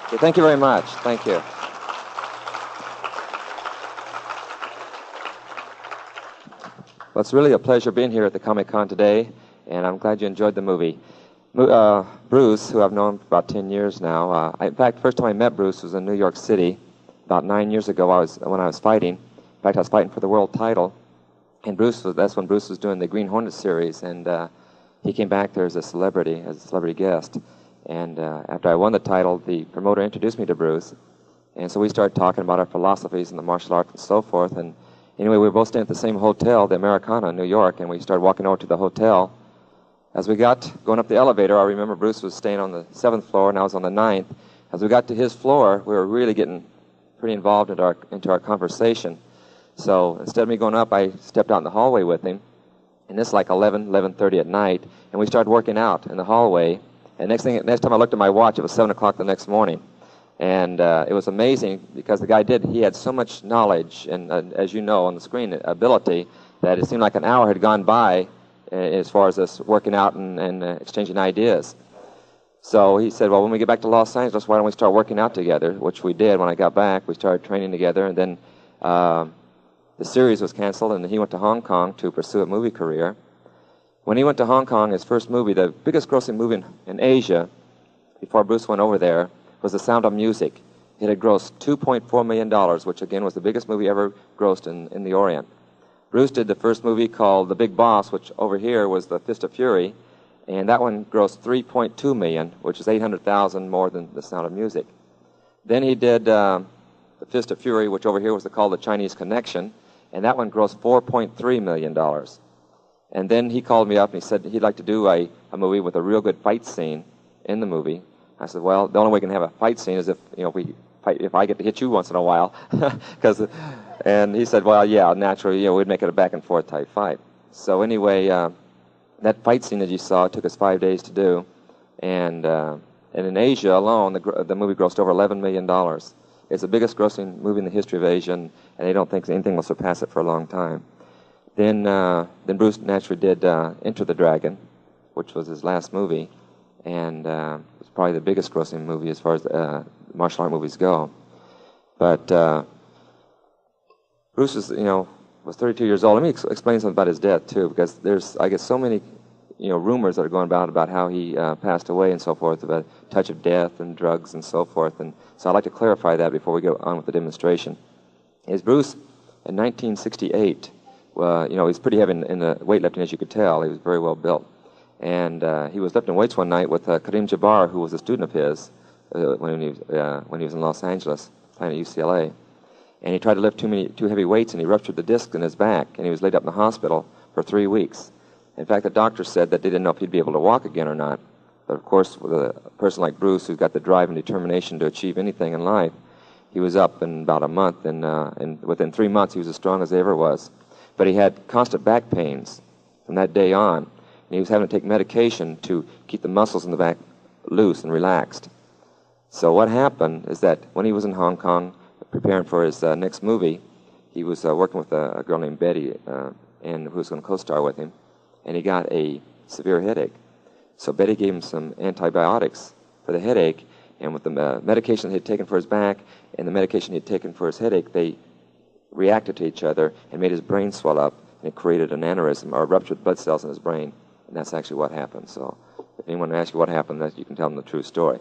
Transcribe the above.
Okay, thank you very much. Thank you. Well, it's really a pleasure being here at the Comic-Con today, and I'm glad you enjoyed the movie. Bruce, who I've known for about 10 years now, in fact, first time I met Bruce was in New York City about 9 years ago when I was fighting. In fact, I was fighting for the world title, and that's when Bruce was doing the Green Hornet series, and he came back there as a celebrity guest. And after I won the title, the promoter introduced me to Bruce, and so we started talking about our philosophies in the martial arts and so forth. And anyway, we were both staying at the same hotel, the Americana in New York, and we started walking over to the hotel. As we got going up the elevator, I remember Bruce was staying on the 7th floor, and I was on the 9th. As we got to his floor, we were really getting pretty involved into our conversation. So instead of me going up, I stepped out in the hallway with him, and this is like 11:30 at night, and we started working out in the hallway. And next time I looked at my watch, it was 7 o'clock the next morning. And it was amazing because he had so much knowledge and, as you know, on the screen, ability, that it seemed like an hour had gone by as far as us working out and exchanging ideas. So he said, well, when we get back to Los Angeles, why don't we start working out together, which we did. When I got back, we started training together, and then the series was canceled, and he went to Hong Kong to pursue a movie career. When he went to Hong Kong, his first movie, the biggest grossing movie in Asia, before Bruce went over there, was The Sound of Music. It had grossed $2.4 million, which again was the biggest movie ever grossed in the Orient. Bruce did the first movie called The Big Boss, which over here was The Fist of Fury, and that one grossed $3.2 million, which is $800,000 more than The Sound of Music. Then he did The Fist of Fury, which over here was called The Chinese Connection, and that one grossed $4.3 million. And then he called me up and he said he'd like to do a movie with a real good fight scene in the movie. I said, well, the only way we can have a fight scene is if I get to hit you once in a while. And he said, well, yeah, naturally, we'd make it a back-and-forth type fight. So anyway, that fight scene that you saw took us 5 days to do. And in Asia alone, the movie grossed over $11 million. It's the biggest grossing movie in the history of Asia, and they don't think anything will surpass it for a long time. Then Bruce naturally did Enter the Dragon, which was his last movie, and it was probably the biggest grossing movie as far as martial art movies go. But Bruce was 32 years old. Let me explain something about his death too, because there's, I guess, so many rumors that are going about how he passed away and so forth, about touch of death and drugs and so forth. And so I'd like to clarify that before we go on with the demonstration. Is Bruce in 1968? He's pretty heavy in the weightlifting, as you could tell. He was very well built. And he was lifting weights one night with Kareem Jabbar, who was a student of his when he was in Los Angeles, playing at UCLA. And he tried to lift too heavy weights, and he ruptured the disc in his back, and he was laid up in the hospital for 3 weeks. In fact, the doctor said that they didn't know if he'd be able to walk again or not. But of course, with a person like Bruce, who's got the drive and determination to achieve anything in life, he was up in about a month, and within 3 months, he was as strong as he ever was. But he had constant back pains from that day on, and he was having to take medication to keep the muscles in the back loose and relaxed. So what happened is that when he was in Hong Kong preparing for his next movie, he was working with a girl named Betty, and who was going to co-star with him, and he got a severe headache. So Betty gave him some antibiotics for the headache, and with the medication he had taken for his back and the medication he had taken for his headache, they reacted to each other and made his brain swell up, and it created an aneurysm or ruptured blood cells in his brain, and that's actually what happened. So if anyone asks you what happened, you can tell them the true story.